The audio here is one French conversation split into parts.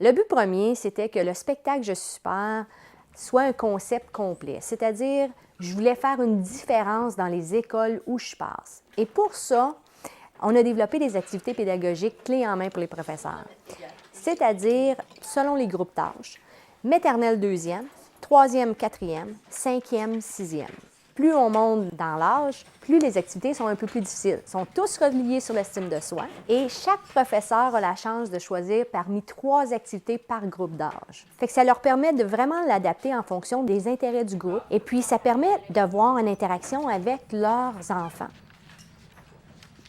Le but premier, c'était que le spectacle Je suis super soit un concept complet, c'est-à-dire je voulais faire une différence dans les écoles où je passe. Et pour ça, on a développé des activités pédagogiques clés en main pour les professeurs, c'est-à-dire selon les groupes d'âge, maternelle 2e, 3e, 4e, 5e, 6e. Plus on monte dans l'âge, plus les activités sont un peu plus difficiles. Ils sont tous reliés sur l'estime de soi et chaque professeur a la chance de choisir parmi 3 activités par groupe d'âge. Fait que ça leur permet de vraiment l'adapter en fonction des intérêts du groupe et puis ça permet de voir une interaction avec leurs enfants.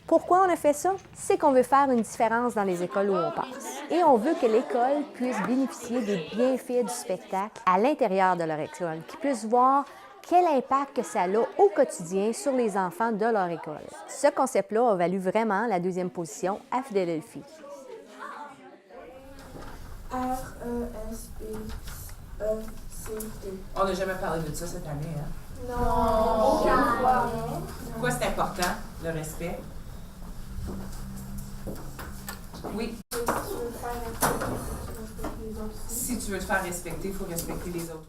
Pourquoi on a fait ça? C'est qu'on veut faire une différence dans les écoles où on passe. Et on veut que l'école puisse bénéficier des bienfaits du spectacle à l'intérieur de leur école, qu'ils puissent voir quel impact que ça a au quotidien sur les enfants de leur école. Ce concept-là a valu vraiment la 2e position à Philadelphie. R-E-S-P-E-C-T. On n'a jamais parlé de ça cette année, hein? Non, aucune fois. Pourquoi c'est important, le respect? Oui. Si tu veux te faire respecter, il faut respecter les autres.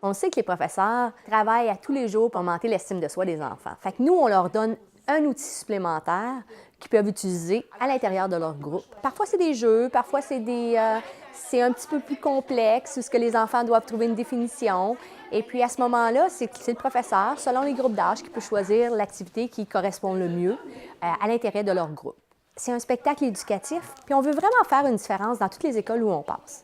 On sait que les professeurs travaillent à tous les jours pour augmenter l'estime de soi des enfants. Fait que nous, on leur donne un outil supplémentaire qu'ils peuvent utiliser à l'intérieur de leur groupe. Parfois, c'est des jeux, parfois, c'est un petit peu plus complexe, où ce que les enfants doivent trouver une définition. Et puis, à ce moment-là, c'est le professeur, selon les groupes d'âge, qui peut choisir l'activité qui correspond le mieux à l'intérêt de leur groupe. C'est un spectacle éducatif, puis on veut vraiment faire une différence dans toutes les écoles où on passe.